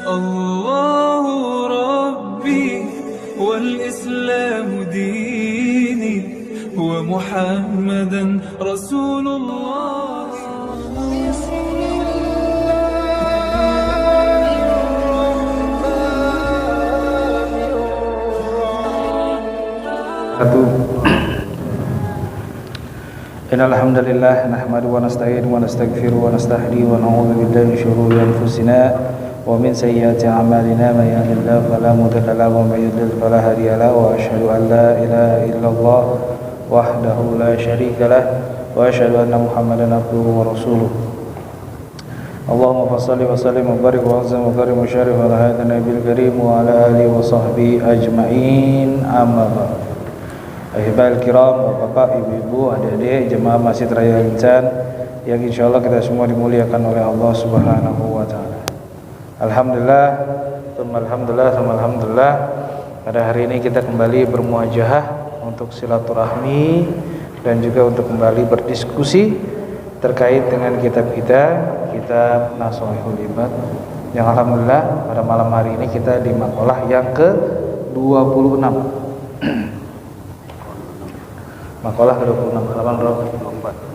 الله ربي والإسلام ديني ومحمدا رسول الله. Innal hamdalillah nahmaduhu wa nasta'inuhu wa nastaghfiruhu wa nastahdihi wa na'udzu billahi min shururi anfusina wa min sayyiati a'malina may yahdihillahu fala mudilla lahu wa may yudlil fala hadiya lahu wa asyhadu an la ilaha illallah wahdahu la syarika lah wa asyhadu anna Muhammadan abduhu wa rasuluh. Allahumma shalli wa sallim wa barik wa azim wa karim wa syarif ala hadzal nabiyil karim wa ala alihi wa sahbihi ajma'in. Amma ba'd. Ahibal kiram, bapak, ibu-ibu, adik-adik, jemaah Masjid Raya Insan yang insyaallah kita semua dimuliakan oleh Allah Subhanahu wa taala. Alhamdulillah, alhamdulillah. Pada hari ini kita kembali bermuajahah untuk silaturahmi dan juga untuk kembali berdiskusi terkait dengan kitab kita, kitab Nashihul Ibad. Yang alhamdulillah pada malam hari ini kita di makalah yang ke-26. Makalah ke-26 halaman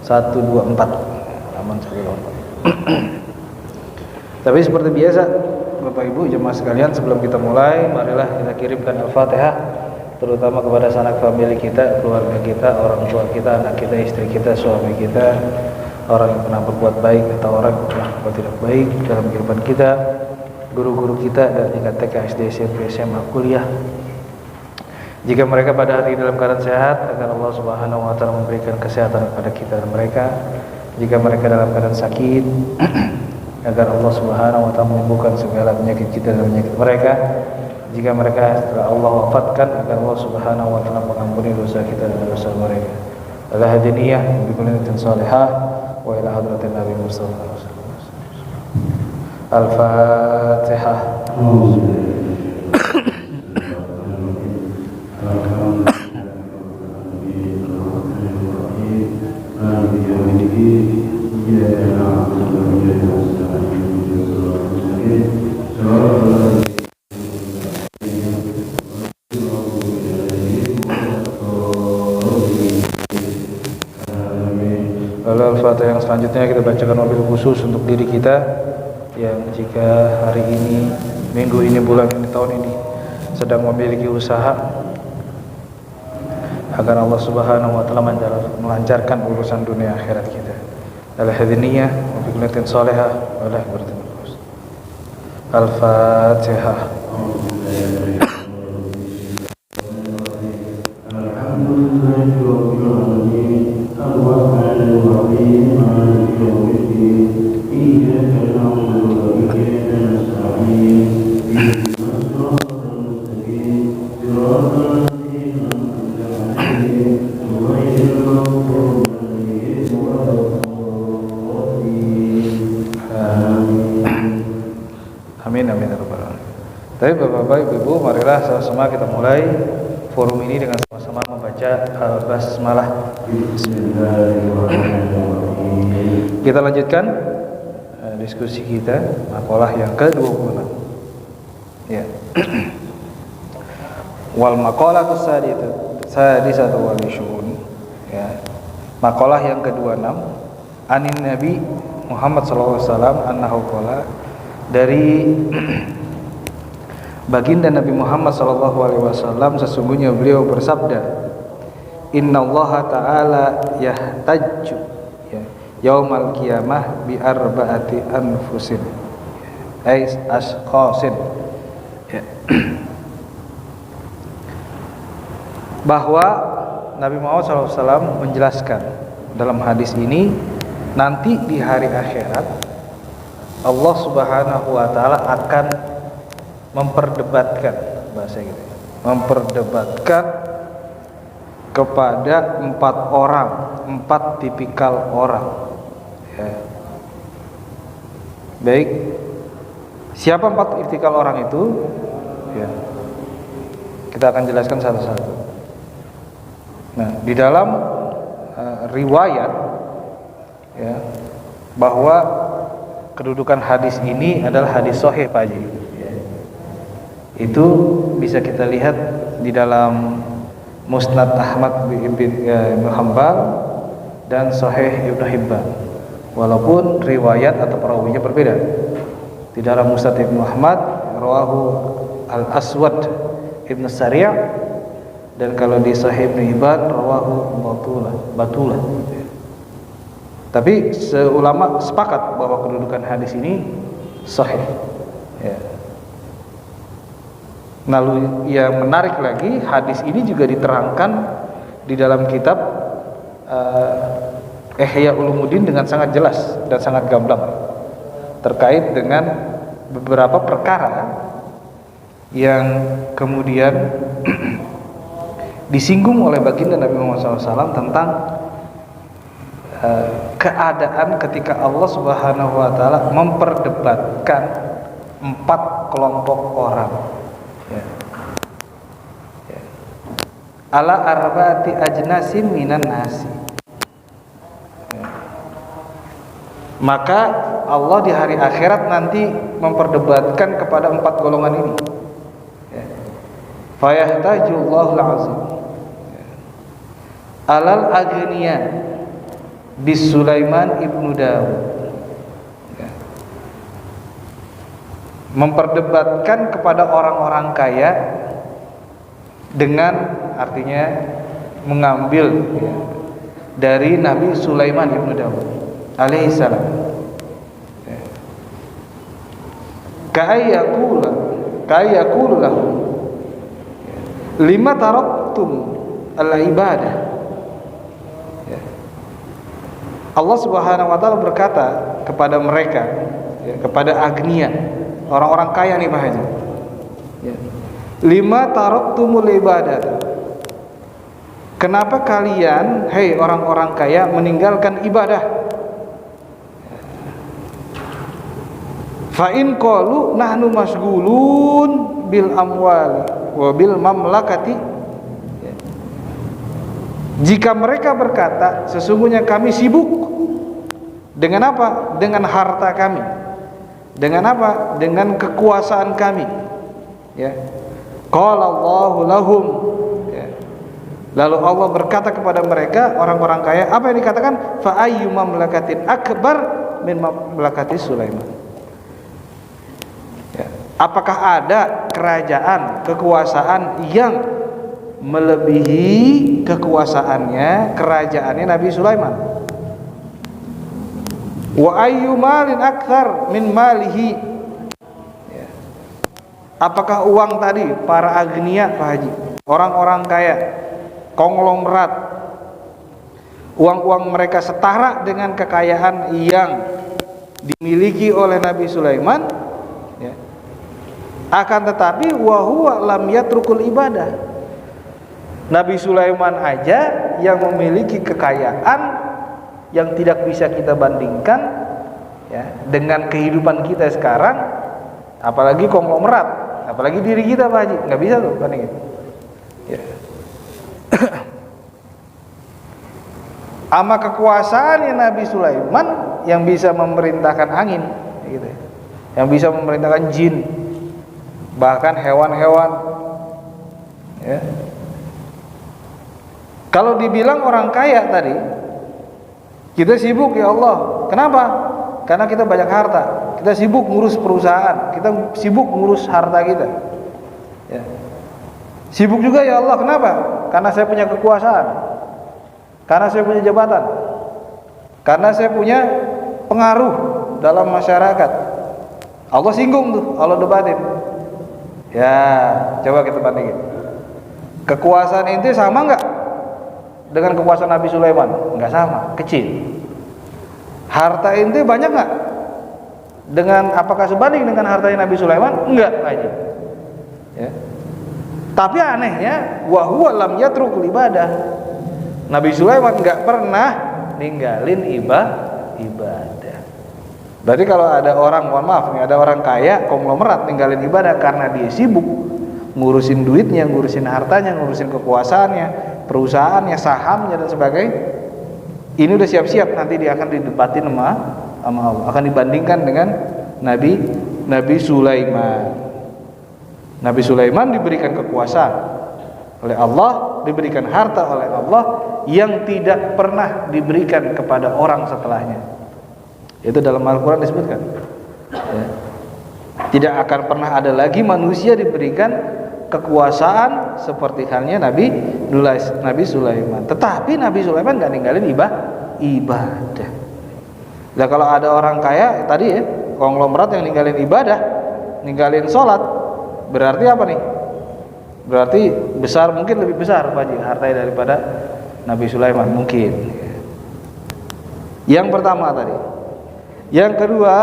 124 halaman 124. Tapi seperti biasa Bapak Ibu jemaah sekalian, sebelum kita mulai marilah kita kirimkan Al-Fatihah terutama kepada sanak famili kita, keluarga kita, orang tua kita, anak kita, istri kita, suami kita, orang yang pernah berbuat baik atau orang yang pernah berbuat tidak baik dalam kehidupan kita, guru-guru kita dari tingkat TK, SD, SMP, SMA, kuliah. Jika mereka pada hari ini dalam keadaan sehat, agar Allah Subhanahu wa taala memberikan kesehatan kepada kita dan mereka. Jika mereka dalam keadaan sakit, agar Allah Subhanahu wa taala menyembuhkan segala penyakit kita dan penyakit mereka. Jika mereka setelah Allah wafatkan, agar Allah Subhanahu wa taala mengampuni dosa kita dan dosa mereka. Ala hadiniyah bi kullatin salihah wa ila hadratin Nabi Muhammad. Al-Fatihah. Al-Fatihah yang selanjutnya kita bacakan wabil khusus untuk diri kita yang jika hari ini, minggu ini, bulan ini, tahun ini sedang memiliki usaha agar Allah Subhanahu wa taala melancarkan urusan dunia akhirat kita. Al-hadiniyah wa bi kullatin salihah wa la berterus. Al-Fatihah. Tapi Bapak-bapak, Ibu-ibu, marilah sama-sama kita mulai forum ini dengan sama-sama membaca Al-Basmalah. Bismillahirrahmanirrahim. Kita lanjutkan diskusi kita makalah yang ke-26. Ya. Wal maqalatu sadisatu wal 20. Ya. Makalah yang ke-26 anin Nabi Muhammad sallallahu alaihi wasallam annahu qala, dari baginda Nabi Muhammad sallallahu alaihi wasallam sesungguhnya beliau bersabda, innallaha ta'ala yahtajju ya yaumal qiyamah bi arba'ati anfusin ay asqasin ya. Bahwa Nabi Muhammad sallallahu alaihi wasallam menjelaskan dalam hadis ini, nanti di hari akhirat Allah Subhanahu wa taala akan memperdebatkan, bahasa gitu, memperdebatkan kepada 4 orang, 4 tipikal orang ya. Baik, siapa 4 tipikal orang itu ya, kita akan jelaskan satu-satu. Nah, di dalam riwayat ya, bahwa kedudukan hadis ini adalah hadis sahih Pak Haji ya. Itu bisa kita lihat di dalam Musnad Ahmad bin Hanbal dan Sahih Ibnu Hibban. Walaupun riwayat atau perawinya berbeda. Di dalam Musnad Ibnu Ahmad rawahu Al-Aswad Ibnu Sari', dan kalau di Sahih Ibnu Hibban rawahu Batulah. Tapi ulama sepakat bahwa kedudukan hadis ini sahih. Ya. Lalu yang menarik lagi, hadis ini juga diterangkan di dalam kitab Ihya Ulumuddin dengan sangat jelas dan sangat gamblang terkait dengan beberapa perkara yang kemudian disinggung oleh baginda Nabi Muhammad SAW tentang keadaan ketika Allah Subhanahu wa taala memperdebatkan 4 kelompok orang. Ya. Ya. Ala arba'ati ajnasim minan nasi. Ya. Maka Allah di hari akhirat nanti memperdebatkan kepada 4 golongan ini. Ya. Fayahtajullahu al-azim. Ya. Alal aghniya bis Sulaiman ibnu Daud. Memperdebatkan kepada orang-orang kaya dengan artinya mengambil dari Nabi Sulaiman ibnu Daud alaihissalam. Ka'ayyakulu lahu lima taraktum al-ibadah. Allah Subhanahu wa taala berkata kepada mereka, kepada agniya, orang-orang kaya nih Pak Haji. Lima taraktumul ibadah. Kenapa kalian, hei orang-orang kaya, meninggalkan ibadah? Fa in qalu nahnu masghulun bil amwali wa bil mamlakati. Jika mereka berkata, sesungguhnya kami sibuk dengan apa? Dengan harta kami. Dengan apa? Dengan kekuasaan kami. Ya. Qala Allahu lahum. Ya. Lalu Allah berkata kepada mereka, orang-orang kaya, apa yang dikatakan? Fa ayyu mamlakatin akbar min mamlakati Sulaiman. Ya. Apakah ada kerajaan, kekuasaan yang melebihi kekuasaannya, kerajaannya Nabi Sulaiman? Wa ayyu malin akthar min malihi. Ya. Apakah uang tadi para agniya Pak Haji, orang-orang kaya, konglomerat, uang-uang mereka setara dengan kekayaan yang dimiliki oleh Nabi Sulaiman? Ya. Akan tetapi wa huwa lam yatrukul ibadah. Nabi Sulaiman aja yang memiliki kekayaan yang tidak bisa kita bandingkan ya, dengan kehidupan kita sekarang, apalagi konglomerat, apalagi diri kita Pak Haji, nggak bisa tuh bandingin. Ya. Ama kekuasaannya Nabi Sulaiman yang bisa memerintahkan angin, gitu, yang bisa memerintahkan jin, bahkan hewan-hewan. Ya. Kalau dibilang orang kaya tadi, kita sibuk ya Allah. Kenapa? Karena kita banyak harta. Kita sibuk ngurus perusahaan. Kita sibuk ngurus harta kita. Ya. Sibuk juga ya Allah. Kenapa? Karena saya punya kekuasaan. Karena saya punya jabatan. Karena saya punya pengaruh dalam masyarakat. Allah singgung tuh, Allah debatin. Ya, coba kita bandingin. Kekuasaan ente sama nggak dengan kekuasaan Nabi Sulaiman? Enggak sama, kecil. Harta ente banyak enggak? Apakah sebanding dengan hartanya Nabi Sulaiman? Enggak aja. Ya. Tapi anehnya, wa huwa lam yatrukul ibadah. Nabi Sulaiman enggak pernah ninggalin ibadah. Berarti kalau ada orang, mohon maaf nih, ada orang kaya konglomerat ninggalin ibadah karena dia sibuk ngurusin duitnya, ngurusin hartanya, ngurusin kekuasaannya, perusahaannya, sahamnya dan sebagainya, ini udah siap-siap nanti dia akan didebatin sama Allah, akan dibandingkan dengan Nabi Sulaiman. Nabi Sulaiman diberikan kekuasaan oleh Allah, diberikan harta oleh Allah yang tidak pernah diberikan kepada orang setelahnya. Itu dalam Al-Quran disebutkan ya. Tidak akan pernah ada lagi manusia diberikan kekuasaan seperti halnya Nabi Sulaiman. Tetapi Nabi Sulaiman gak ninggalin ibadah. Nah, kalau ada orang kaya tadi ya, konglomerat yang ninggalin ibadah, ninggalin sholat, berarti apa nih? Berarti besar, mungkin lebih besar Pak Haji hartanya daripada Nabi Sulaiman mungkin. Yang pertama tadi. Yang kedua,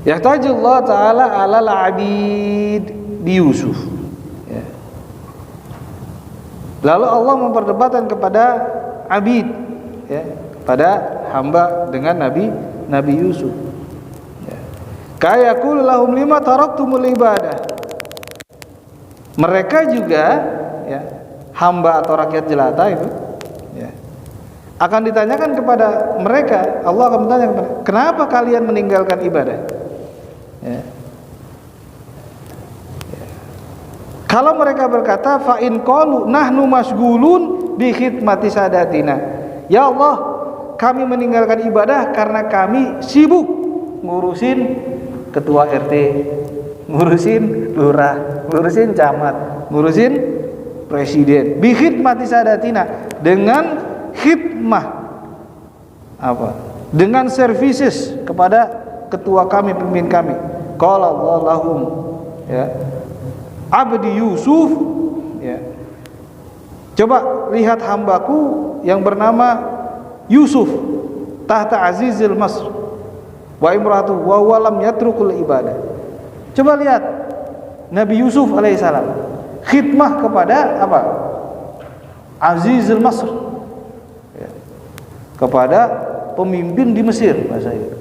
yahtajullah ta'ala alal abid bi Yusuf ya. Lalu Allah memperdebatkan kepada abid ya, pada hamba dengan Nabi Yusuf ya. Kayakul lahum lima taraktumul ibadah. Mereka juga ya, hamba atau rakyat jelata itu ya, akan ditanyakan kepada mereka. Allah akan bertanya kepada, kenapa kalian meninggalkan ibadah ya. Ya. Kalau mereka berkata fa in qalu nahnu masgulun bi khidmati sadatina, ya Allah kami meninggalkan ibadah karena kami sibuk ngurusin ketua RT, ngurusin lurah, ngurusin camat, ngurusin presiden. Bi khidmati sadatina, dengan khidmah apa? Dengan services kepada ketua kami, pemimpin kami. Qala Allah lahum ya, abdi Yusuf ya. Coba lihat hambaku yang bernama Yusuf tahta azizil Masr wa imratu wa huwa lam yatrukul ibadah. Coba lihat Nabi Yusuf alaihissalam khidmah kepada apa? Azizil Masr ya, kepada pemimpin di Mesir bahasa itu.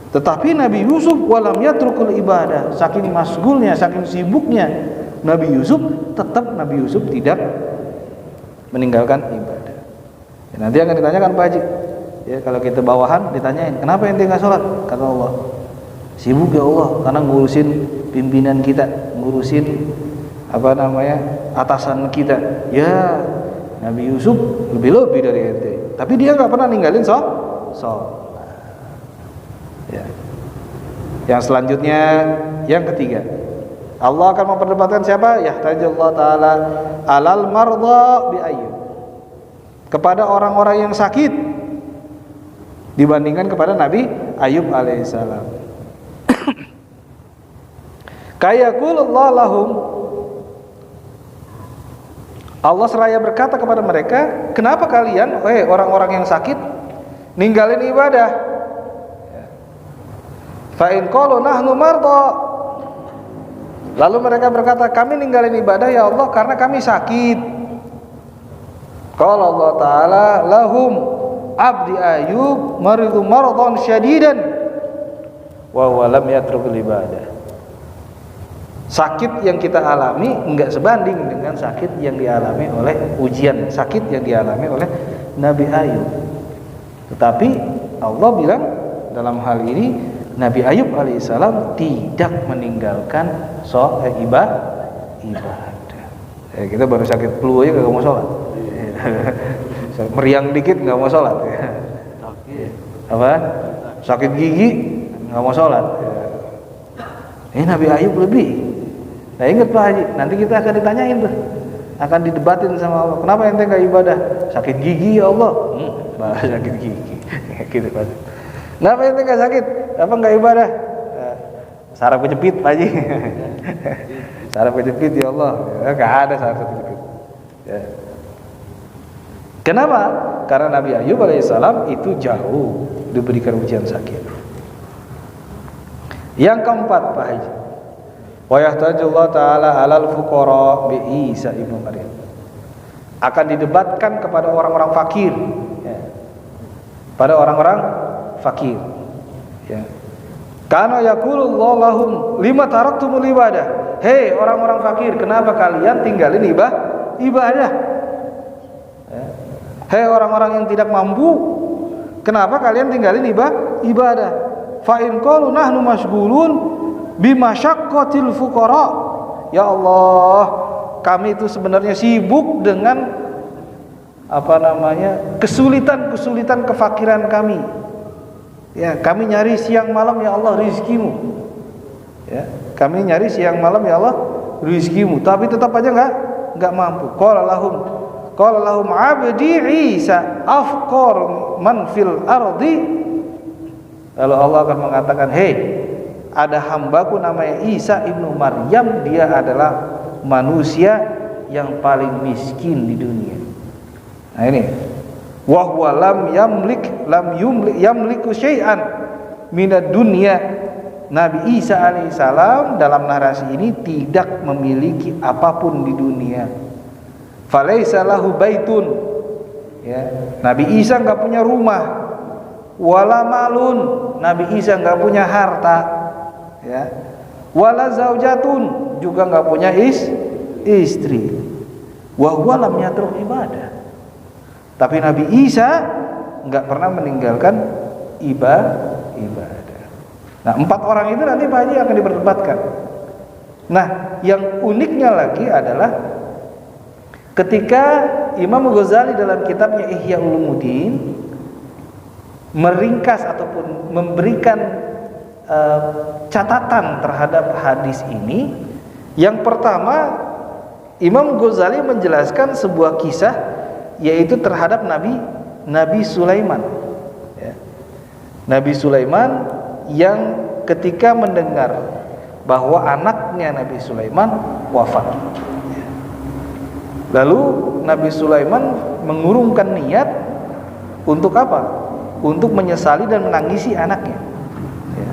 Tetapi Nabi Yusuf walam yatrukul ibadah, saking masgulnya, saking sibuknya Nabi Yusuf, tetap Nabi Yusuf tidak meninggalkan ibadah ya. Nanti akan ditanyakan Pak Haji ya, kalau kita bawahan ditanyain, kenapa ente nggak sholat? Kata Allah, sibuk ya Allah, karena ngurusin pimpinan kita, ngurusin apa namanya atasan kita. Ya Nabi Yusuf lebih dari ente, tapi dia nggak pernah ninggalin sholat ya. Yang selanjutnya, yang ketiga, Allah akan memperdebatkan siapa? Yahtajullah ta'ala alal mardha bi Ayyub, kepada orang-orang yang sakit dibandingkan kepada Nabi Ayub alaihissalam. Kayaqulullah lahum, Allah seraya berkata kepada mereka, kenapa kalian orang-orang yang sakit ninggalin ibadah? Fa in qalu nahnu mardha, lalu mereka berkata, kami ninggalin ibadah ya Allah karena kami sakit. Qala Allah ta'ala lahum abdi Ayub maridu mardhan syadidan wa huwa lam yatrukul ibadah. Sakit yang kita alami enggak sebanding dengan sakit yang dialami oleh ujian, sakit yang dialami oleh Nabi Ayub. Tetapi Allah bilang dalam hal ini Nabi Ayub alaihissalam tidak meninggalkan ibadah. Kita baru sakit flu aja gak mau sholat. Meriang dikit gak mau sholat. Apa? Sakit gigi gak mau sholat. Nabi Ayub lebih. Nah ingat Pak Haji, nanti kita akan ditanyain tuh, akan didebatin sama Allah. Kenapa ente gak ibadah? Sakit gigi ya Allah. Sakit gigi. Gitu Pak. Kenapa ente gak sakit? Apa nggak ibadah? Saraf kejepit Pak Haji. Saraf kejepit ya Allah. Nggak ada saraf kejepit ya. Kenapa? Karena Nabi Ayub alaihissalam itu jauh diberikan ujian sakit. Yang keempat Pak Haji, wa yahtajullah ta'ala alal fuqara bi Isa ibnu Maryam, akan didebatkan kepada orang-orang fakir ya. Pada orang-orang fakir ya. Karena yaqulullahu lahum lima taraktumul ibadah. Hei orang-orang fakir, kenapa kalian tinggalin ibadah? Ya. Hei orang-orang yang tidak mampu, kenapa kalian tinggalin ibadah? Fa in qalu nahnu masghulun bimasyaqqatil fuqara. Ya Allah, kami itu sebenarnya sibuk dengan kesulitan kefakiran kami. Ya, kami nyari siang malam ya Allah rizkimu. Ya, kami nyari siang malam ya Allah rizkimu, tapi tetap aja enggak mampu. Qala lahum abdi Isa afqar man fil ardi. Lalu Allah akan mengatakan, "Hei, ada hambaku namanya Isa ibnu Maryam, dia adalah manusia yang paling miskin di dunia." Nah ini, wa huwa lam yamliku syai'an minad dunya. Nabi Isa alaihissalam dalam narasi ini tidak memiliki apapun di dunia. Falaisa lahu baitun. Ya, Nabi Isa enggak punya rumah. Wala malun, Nabi Isa enggak punya harta. Ya. Wala zaujatun, juga enggak punya istri. Wa huwa lam yatruk ibadah. Tapi Nabi Isa enggak pernah meninggalkan ibadah. Nah, 4 orang itu nanti Pak Haji akan diperdebatkan. Nah, yang uniknya lagi adalah ketika Imam Ghazali dalam kitabnya Ihya Ulumuddin meringkas ataupun memberikan catatan terhadap hadis ini, yang pertama Imam Ghazali menjelaskan sebuah kisah, yaitu terhadap Nabi Sulaiman. Ya. Nabi Sulaiman yang ketika mendengar bahwa anaknya Nabi Sulaiman wafat, ya. Lalu Nabi Sulaiman mengurungkan niat untuk apa? Untuk menyesali dan menangisi anaknya, ya.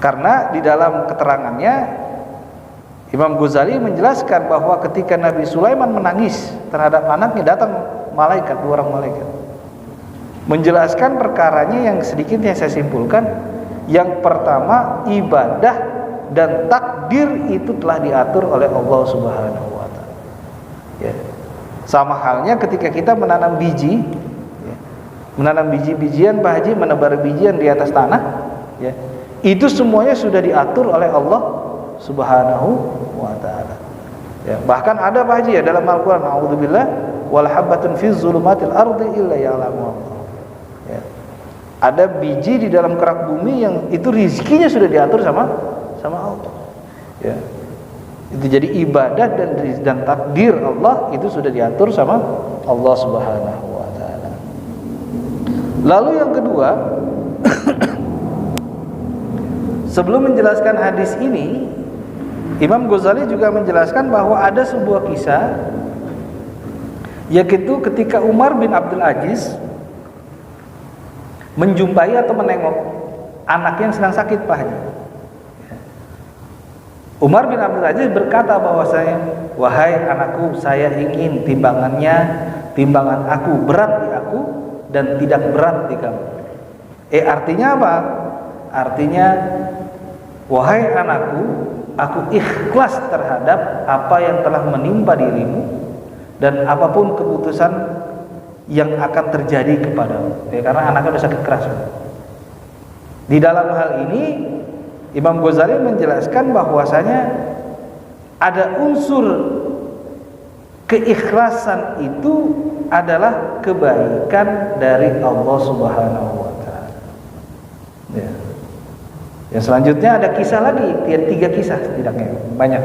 Karena di dalam keterangannya Imam Ghazali menjelaskan bahwa ketika Nabi Sulaiman menangis terhadap anaknya, datang malaikat, 2 orang malaikat, menjelaskan perkaranya yang sedikitnya saya simpulkan. Yang pertama, ibadah dan takdir itu telah diatur oleh Allah Subhanahu wa taala. Ya. Sama halnya ketika kita menanam biji, ya. Menanam biji-bijian Pak Haji, menebar bijian di atas tanah, ya. Itu semuanya sudah diatur oleh Allah Subhanahu wa taala. Ya, bahkan ada Pak Haji ya dalam Al-Qur'an, a'udzubillah wal habbatun fi dzulumatil ardi illa ya'lamu. Ya. Ada biji di dalam kerak bumi yang itu rezekinya sudah diatur sama Allah. Ya. Itu jadi ibadah dan takdir Allah itu sudah diatur sama Allah Subhanahu wa taala. Lalu yang kedua, sebelum menjelaskan hadis ini, Imam Ghazali juga menjelaskan bahwa ada sebuah kisah, yaitu ketika Umar bin Abdul Aziz menjumpai atau menengok anak yang sedang sakit Pak Haji. Umar bin Abdul Aziz berkata bahwasanya, "Wahai anakku, saya ingin timbangan aku berat di aku dan tidak berat di kamu." Artinya apa? Artinya, wahai anakku, aku ikhlas terhadap apa yang telah menimpa dirimu dan apapun keputusan yang akan terjadi kepadamu. Karena anaknya sudah sakit keras. Di dalam hal ini Imam Ghazali menjelaskan bahwasanya ada unsur keikhlasan itu adalah kebaikan dari Allah Subhanahu wa taala. Ya. Yang selanjutnya ada kisah lagi, 3 kisah setidaknya, banyak.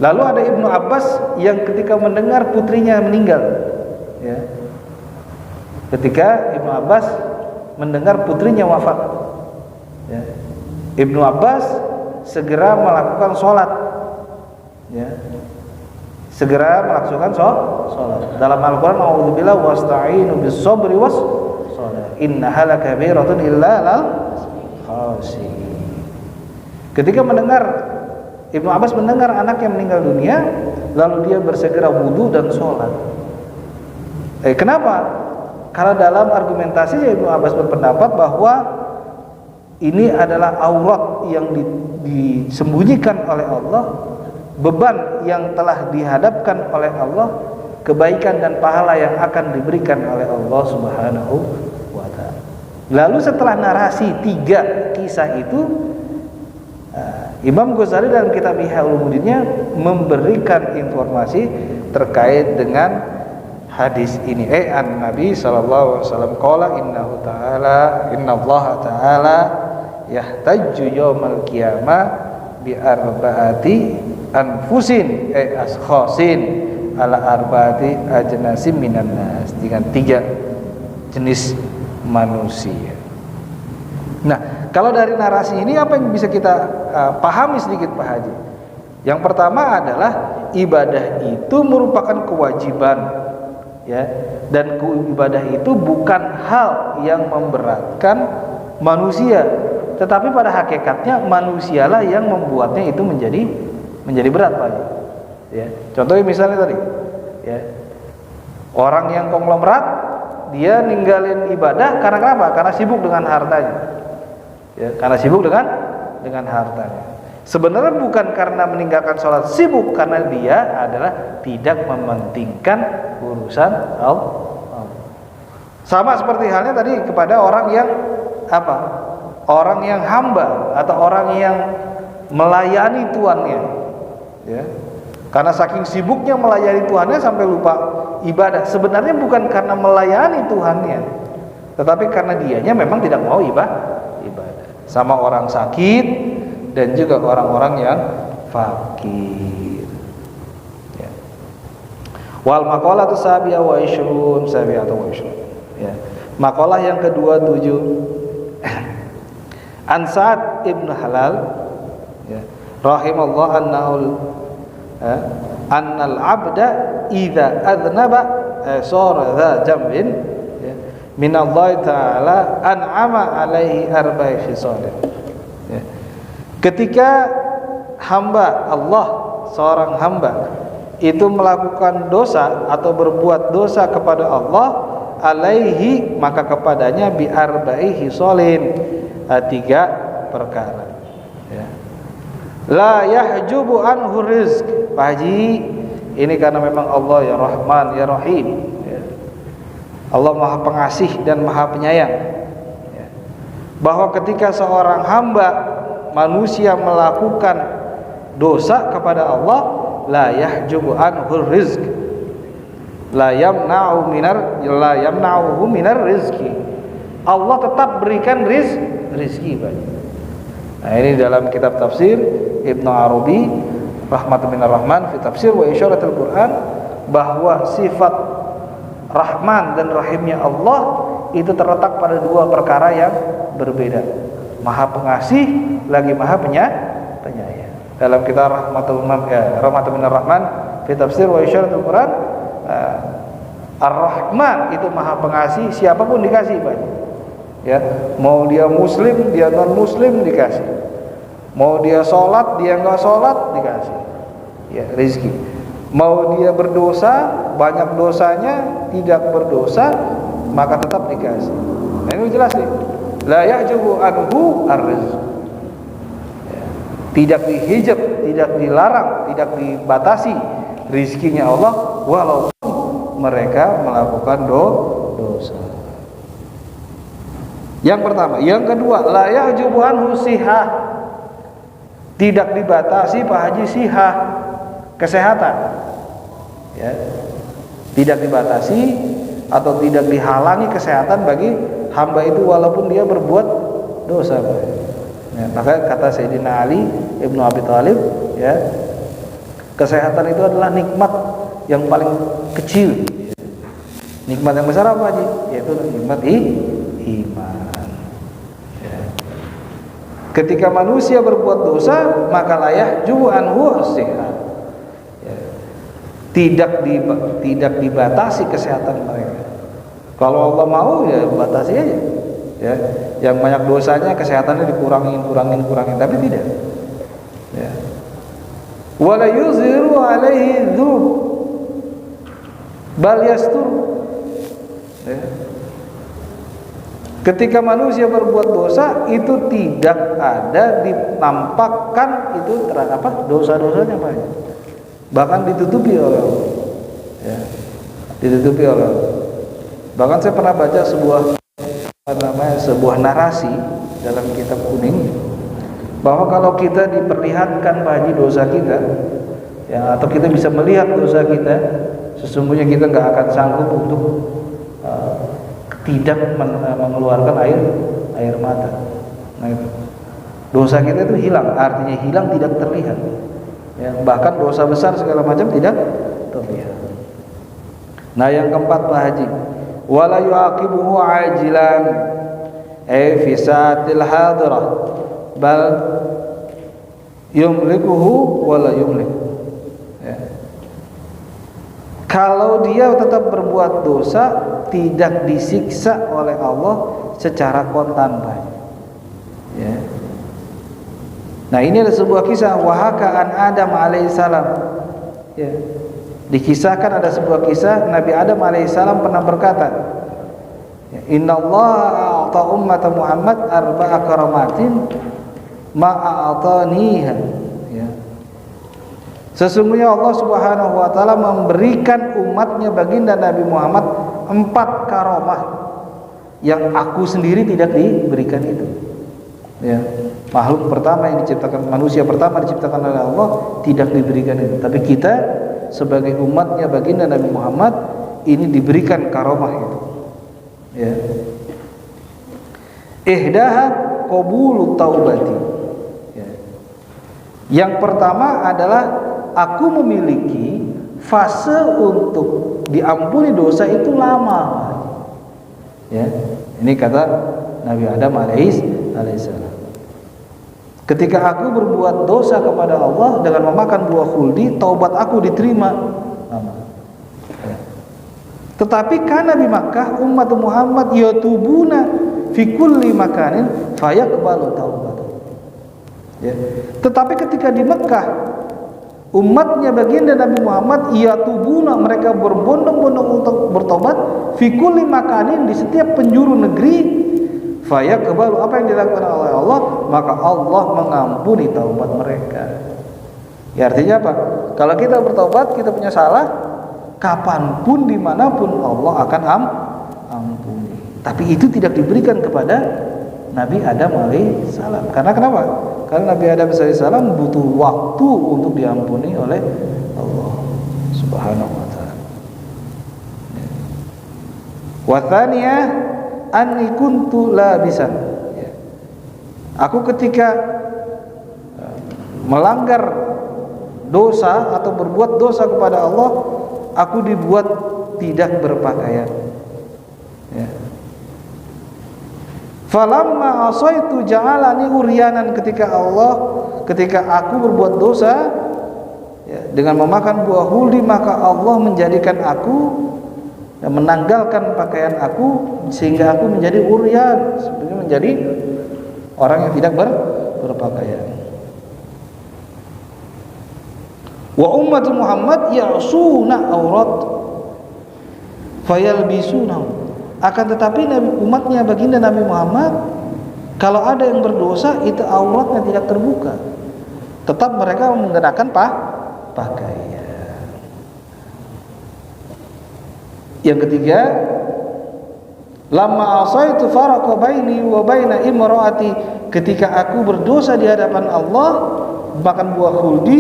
Lalu ada Ibnu Abbas yang ketika mendengar putrinya meninggal, ya. Ketika Ibnu Abbas mendengar putrinya wafat, ya. Ibnu Abbas segera melakukan sholat, ya. Segera melakukan sholat. Dalam Al-Quran, a'udzubillah wasta'inu bis sabri was sholat. Innaha lakabiratun illa lal khashiyin. Ketika Ibnu Abbas mendengar anaknya meninggal dunia, lalu dia bersegera wudu dan sholat. Kenapa? Karena dalam argumentasinya Ibnu Abbas berpendapat bahwa ini adalah aurat yang disembunyikan oleh Allah, beban yang telah dihadapkan oleh Allah, kebaikan dan pahala yang akan diberikan oleh Allah Subhanahu wa taala. Lalu setelah narasi 3 kisah itu, Imam Ghazali dalam kitab Ihya Ulumuddinnya memberikan informasi terkait dengan hadis ini. An Nabi sallallahu alaihi wasallam qala innallaha ta'ala yahtajju yaumal qiyamah bi arba'ati anfusin askhasin ala arba'ati ajnasim minan nas, dengan 3 jenis manusia. Nah, kalau dari narasi ini apa yang bisa kita pahami sedikit Pak Haji? Yang pertama adalah ibadah itu merupakan kewajiban, ya, dan ibadah itu bukan hal yang memberatkan manusia, tetapi pada hakikatnya manusialah yang membuatnya itu menjadi berat Pak Haji. Ya, contohnya misalnya tadi, ya, orang yang konglomerat dia ninggalin ibadah karena kenapa? Karena sibuk dengan hartanya. Ya, karena sibuk dengan hartanya. Sebenarnya bukan karena meninggalkan sholat, sibuk karena dia adalah tidak mementingkan urusan Allah. Sama seperti halnya tadi kepada orang yang apa? Orang yang hamba atau orang yang melayani tuannya. Ya. Karena saking sibuknya melayani Tuhannya sampai lupa ibadah. Sebenarnya bukan karena melayani Tuhannya, tetapi karena dianya memang tidak mau ibadah. Sama orang sakit dan juga orang-orang yang fakir. Ya. Wal maqalatu sabi'a wa ishrun sabi'atu wa ishrun. Ya. Maqalah yang ke-27 An Sa'ad ibn Halal, ya, rahimallahu annal abda idza adznaba sara dza jambin, ya, minallahi ta'ala an'ama alaihi arba'i khisalin. Ya. Ketika hamba Allah, seorang hamba itu melakukan dosa atau berbuat dosa kepada Allah, alaihi, maka kepadanya bi arba'i khisalin, 3 perkara. Ya. La yahjubu anhu rizq. Pak Haji, ini karena memang Allah ya Rahman ya Rahim, ya. Allah Maha Pengasih dan Maha Penyayang, ya. Bahwa ketika seorang hamba manusia melakukan dosa kepada Allah, la yahjubu anhu rizq, la yamna'uhu minar rizki. Allah tetap berikan rizki, Pak. Nah, ini dalam kitab tafsir Ibnu Arabi Rahmatan minar Rahman fi tafsir wa isyaratul Quran, bahwa sifat Rahman dan Rahimnya Allah itu terletak pada 2 perkara yang berbeda. Maha Pengasih lagi Maha Penyayang. Dalam kitab Rahmatan minar Rahman fi tafsir wa isyaratul Quran, Ar-Rahman itu Maha Pengasih, siapapun dikasih, Pak. Ya, mau dia muslim, dia non muslim dikasih. Mau dia sholat, dia nggak sholat dikasih, ya, rezeki. Mau dia berdosa, banyak dosanya, tidak berdosa, maka tetap dikasih. Nah, ini jelas nih. La ya'jubu anhu ar-rizq. Ya. Tidak dihijab, tidak dilarang, tidak dibatasi rizkinya Allah, walaupun mereka melakukan dosa. Yang pertama, yang kedua, la ya'jubu anhu sihah. Tidak dibatasi Pak Haji sihah, kesehatan, ya. Tidak dibatasi atau tidak dihalangi kesehatan bagi hamba itu walaupun dia berbuat dosa, Pak. Ya, maka kata Sayyidina Ali Ibnu Abi Thalib, ya, kesehatan itu adalah nikmat yang paling kecil. Nikmat yang besar apa, Haji? Yaitu nikmat iman. Ketika manusia berbuat dosa, maka layah ju'anhu as-sihat. Ya. Tidak dibatasi kesehatan mereka. Kalau Allah mau ya batasi aja. Ya. Yang banyak dosanya kesehatannya dikurangin, tapi tidak. Ya. Wala yuziru alaihi dzub bal yastur. Ya. Ketika manusia berbuat dosa itu tidak ada dinampakkan itu terhadap dosa-dosanya, Pak. Bahkan ditutupi oleh Allah. Ya. Ditutupi oleh Allah. Bahkan saya pernah baca sebuah namanya sebuah narasi dalam kitab kuning bahwa kalau kita diperlihatkan Pak Haji dosa kita ya, atau kita bisa melihat dosa kita, sesungguhnya kita nggak akan sanggup untuk tidak mengeluarkan air mata. Nah, itu dosa kita itu hilang, artinya hilang tidak terlihat ya, bahkan dosa besar segala macam tidak terlihat. Nah yang keempat Pak Haji, wala yu'aqibuhu ajilan fi saatil hadirah bal yumlikuhu wala yumlik ya. Kalau dia tetap berbuat dosa, tidak disiksa oleh Allah secara kontan Pak ya. Nah ini ada sebuah kisah wahakaan Adam alaihissalam ya. Dikisahkan ada sebuah kisah Nabi Adam alaihissalam pernah berkata, Inna Allah a'ta ummata Muhammad arba'a karamatin ma'a'ataniha ya. Sesungguhnya Allah subhanahu wa ta'ala memberikan umatnya baginda Nabi Muhammad 4 karamah yang aku sendiri tidak diberikan itu ya. Makhluk pertama yang diciptakan, manusia pertama diciptakan oleh Allah tidak diberikan itu, tapi kita sebagai umatnya baginda Nabi Muhammad ini diberikan karamah itu ya. Ihdaha qabulu taubati ya. Yang pertama adalah aku memiliki fase untuk diampuni dosa itu lama ya. Ini kata Nabi Adam alaihissalam, ketika aku berbuat dosa kepada Allah dengan memakan buah khuldi, taubat aku diterima lama. Tetapi karena di Makkah umat Muhammad yatubuna fi kulli makanin fayaqbalu taubat ya. Tetapi ketika di Mekah umatnya baginda Nabi Muhammad yatubuna, mereka berbondong-bondong untuk bertobat fi kulli makanin, di setiap penjuru negeri, fayaqbalu, apa yang dilakukan oleh Allah, maka Allah mengampuni taubat mereka ya. Artinya apa? Kalau kita bertobat, kita punya salah, kapanpun dimanapun Allah akan ampuni. Tapi itu tidak diberikan kepada Nabi Adam alaihissalam. Karena kenapa? Karena Nabi Adam alaihissalam butuh waktu untuk diampuni oleh Allah subhanahu wa ta'ala. Wa thaniyah anni kuntu labisan ya. Aku ketika melanggar dosa atau berbuat dosa kepada Allah, aku dibuat tidak berpakaian ya. Falamma asaitu ja'alani uryanan, ketika aku berbuat dosa ya, dengan memakan buah huldi, maka Allah menjadikan aku dan menanggalkan pakaian aku sehingga aku menjadi uryan, sebenarnya menjadi orang yang tidak berpakaian. Wa ummat Muhammad ya'suna aurat fayalbisuna. Akan tetapi umatnya baginda Nabi Muhammad, kalau ada yang berdosa itu auratnya tidak terbuka, tetap mereka menggunakan pakaian. Yang ketiga, lamma asaitu faraqa baini wa baina imraati, ketika aku berdosa di hadapan Allah makan buah khuldi,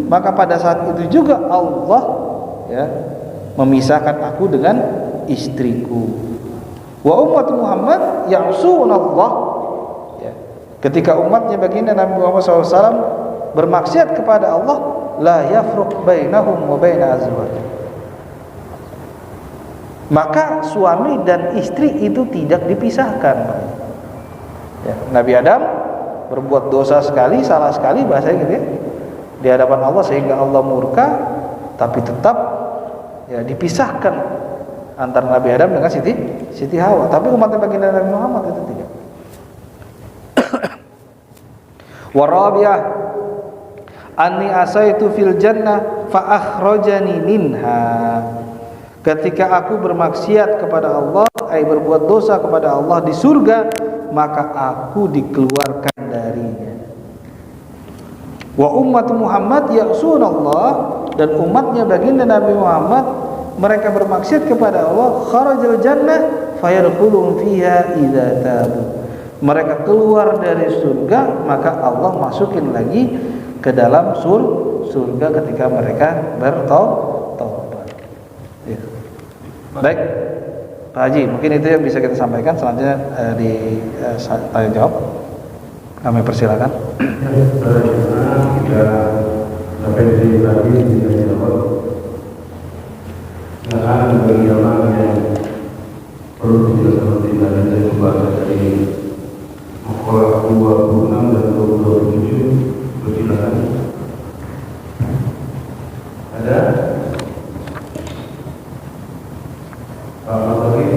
maka pada saat itu juga Allah ya memisahkan aku dengan istriku. Wa umat Muhammad ya'sun Allah ya. Ketika umatnya baginda Nabi Muhammad SAW bermaksiat kepada Allah, la yafruq bainahum wa baina azwaj, maka suami dan istri itu tidak dipisahkan ya. Nabi Adam berbuat dosa sekali, salah sekali bahasanya gitu ya, di hadapan Allah sehingga Allah murka, tapi tetap ya dipisahkan antara Nabi Adam dengan Siti Hawa. Tapi umatnya baginda Nabi Muhammad itu tidak. Warabiah anni asaitu fil jannah fa akhrajani minha, ketika aku bermaksiat kepada Allah, berbuat dosa kepada Allah di surga, maka aku dikeluarkan darinya. Wa ummat Muhammad ya'sun Allah, dan umatnya baginda Nabi Muhammad mereka bermaksiat kepada Allah, kharajal jannah fayadkhulun fiha idza tabu. Mereka keluar dari surga, maka Allah masukin lagi ke dalam surga ketika mereka bertaubat. Ya. Baik, Pak Haji, mungkin itu yang bisa kita sampaikan. Selanjutnya di tanya jawab. Kami persilakan. Kita sampai di lagi tidak jawab. Nah, bagi orang yang perlu dijelaskan tidak ada yang membaca dari Makalah 26 dan 27 persilakan. Ada? Pak lagi?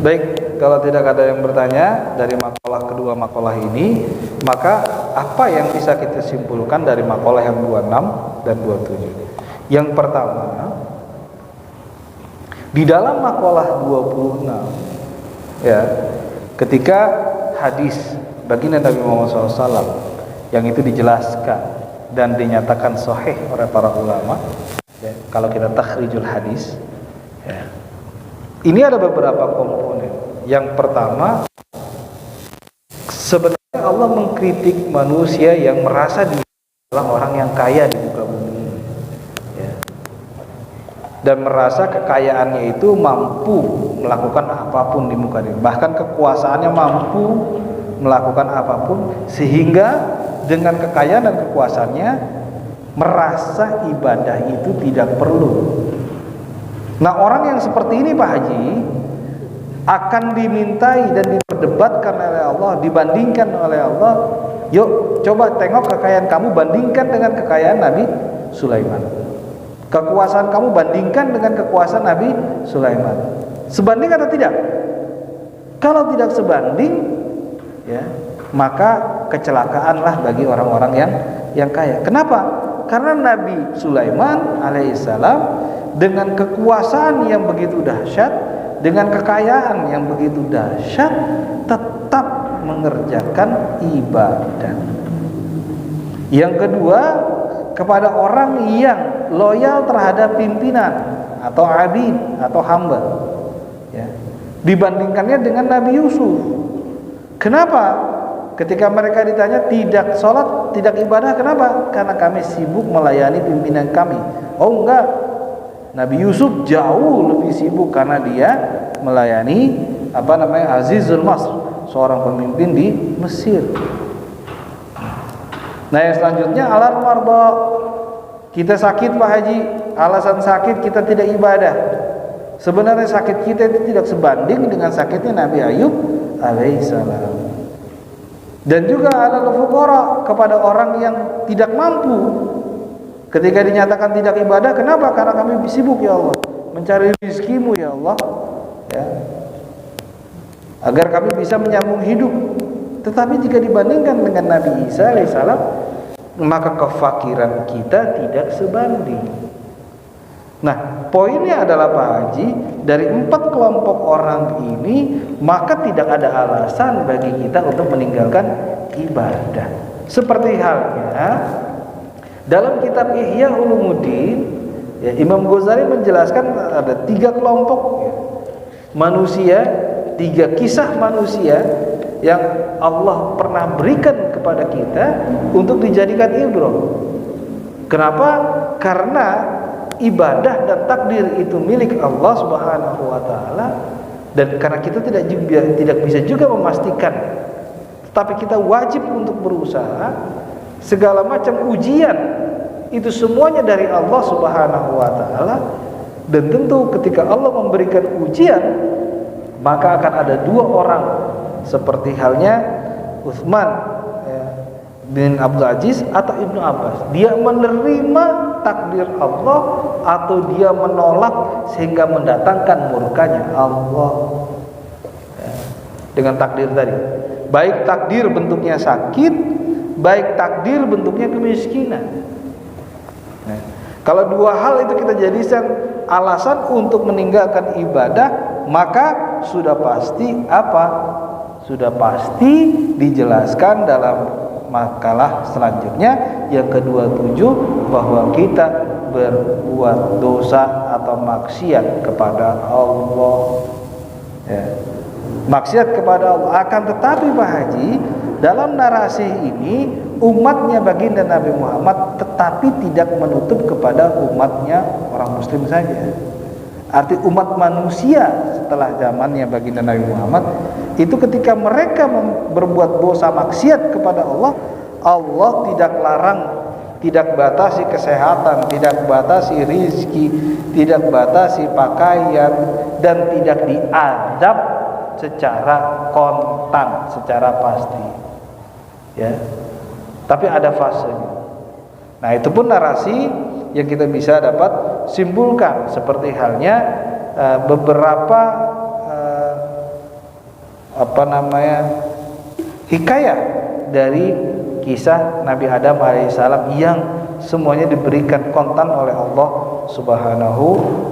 Baik, kalau tidak ada yang bertanya dari makalah kedua makalah ini, maka apa yang bisa kita simpulkan dari makalah yang 26 dan 27? Yang pertama, di dalam makalah 26 ya, ketika hadis baginda Nabi Muhammad SAW yang itu dijelaskan dan dinyatakan sahih oleh para ulama ya, kalau kita takhrijul hadis ya, ini ada beberapa komponen. Yang pertama, sebenarnya Allah mengkritik manusia yang merasa dia adalah orang yang kaya di muka bumi ini ya, dan merasa kekayaannya itu mampu melakukan apapun di muka bumi, bahkan kekuasaannya mampu melakukan apapun, sehingga dengan kekayaan dan kekuasaannya merasa ibadah itu tidak perlu. Nah, orang yang seperti ini Pak Haji akan dimintai dan diperdebatkan oleh Allah, dibandingkan oleh Allah. Yuk coba tengok kekayaan kamu, bandingkan dengan kekayaan Nabi Sulaiman. Kekuasaan kamu bandingkan dengan kekuasaan Nabi Sulaiman. Sebanding atau tidak? Kalau tidak sebanding ya, maka kecelakaanlah bagi orang-orang yang kaya. Kenapa? Karena Nabi Sulaiman alaihissalam dengan kekuasaan yang begitu dahsyat, dengan kekayaan yang begitu dahsyat, tetap mengerjakan ibadah. Yang kedua, kepada orang yang loyal terhadap pimpinan atau abid atau hamba ya, dibandingkannya dengan Nabi Yusuf. Kenapa? Ketika mereka ditanya tidak sholat, tidak ibadah, kenapa? Karena kami sibuk melayani pimpinan kami. Oh enggak, Nabi Yusuf jauh lebih sibuk karena dia melayani Azizul Masr, seorang pemimpin di Mesir. Nah, yang selanjutnya alal marda. Kita sakit Pak Haji, alasan sakit kita tidak ibadah. Sebenarnya sakit kita itu tidak sebanding dengan sakitnya Nabi Ayub alaihissalam. Dan juga alal fuqara, kepada orang yang tidak mampu. Ketika dinyatakan tidak ibadah, kenapa? Karena kami sibuk ya Allah mencari rizkimu ya Allah ya, agar kami bisa menyambung hidup. Tetapi jika dibandingkan dengan Nabi Isa alaihissalam, maka kefakiran kita tidak sebanding. Nah, poinnya adalah Pak Haji, dari 4 kelompok orang ini, maka tidak ada alasan bagi kita untuk meninggalkan ibadah. Seperti halnya dalam kitab Ihya Ulumuddin ya, Imam Ghazali menjelaskan ada 3 kelompok ya, manusia, 3 kisah manusia yang Allah pernah berikan kepada kita untuk dijadikan ibrah. Kenapa? Karena ibadah dan takdir itu milik Allah Subhanahu wa taala, dan karena kita tidak bisa juga memastikan, tetapi kita wajib untuk berusaha. Segala macam ujian itu semuanya dari Allah Subhanahu wa taala, dan tentu ketika Allah memberikan ujian, maka akan ada 2 orang seperti halnya Utsman bin Abdul Aziz atau Ibnu Abbas. Dia menerima takdir Allah atau dia menolak sehingga mendatangkan murkanya Allah dengan takdir tadi. Baik takdir bentuknya sakit, baik takdir bentuknya kemiskinan. Nah, kalau 2 hal itu kita jadikan alasan untuk meninggalkan ibadah, maka sudah pasti apa? Sudah pasti dijelaskan dalam makalah selanjutnya, yang ke-27 bahwa kita berbuat dosa atau maksiat kepada Allah. Ya. Maksiat kepada Allah. Akan tetapi Pak Haji, dalam narasi ini umatnya baginda Nabi Muhammad tetapi tidak menutup kepada umatnya orang muslim saja. Arti umat manusia setelah zamannya baginda Nabi Muhammad itu ketika mereka berbuat dosa maksiat kepada Allah, Allah tidak larang, tidak batasi kesehatan, tidak batasi rizki, tidak batasi pakaian, dan tidak diadab secara kontan, secara pasti. Ya, tapi ada fasenya. Nah, itu pun narasi yang kita bisa dapat simpulkan seperti halnya beberapa hikayah dari kisah Nabi Adam alaihissalam yang semuanya diberikan kontan oleh Allah Subhanahu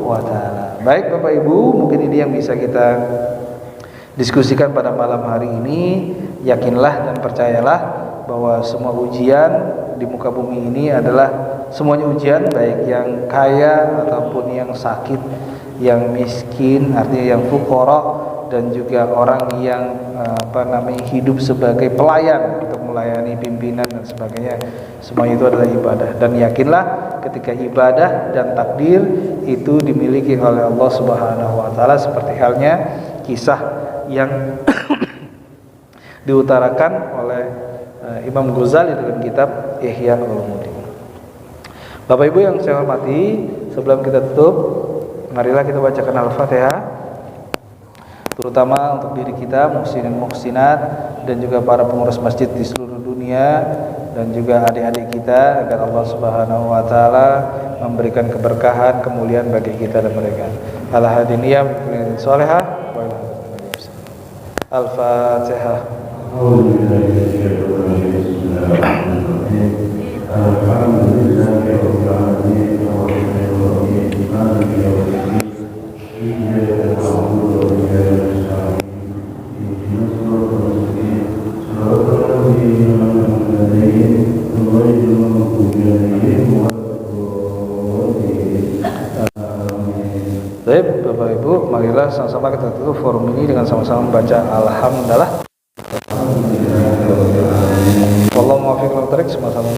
wa taala. Baik Bapak Ibu, mungkin ini yang bisa kita diskusikan pada malam hari ini. Yakinlah dan percayalah bahwa semua ujian di muka bumi ini adalah semuanya ujian, baik yang kaya ataupun yang sakit, yang miskin, artinya yang fuqara, dan juga orang yang hidup sebagai pelayan untuk melayani pimpinan dan sebagainya. Semua itu adalah ibadah, dan yakinlah ketika ibadah dan takdir itu dimiliki oleh Allah Subhanahu wa taala, seperti halnya kisah yang diutarakan oleh Imam Ghazali dalam kitab Ihya Ulumuddin. Bapak Ibu yang saya hormati, sebelum kita tutup, marilah kita bacakan Al-Fatihah, terutama untuk diri kita, muhsinin muhsinat, dan juga para pengurus masjid di seluruh dunia, dan juga adik-adik kita, agar Allah Subhanahu wa taala memberikan keberkahan, kemuliaan bagi kita dan mereka. Al-hadiniyah min sholihah. Al-Fatihah. Baik Bapak Ibu, marilah sama-sama kita tutup forum ini dengan sama-sama membaca Alhamdulillah. Wallahu muwaffiq ila thoriq, sama-sama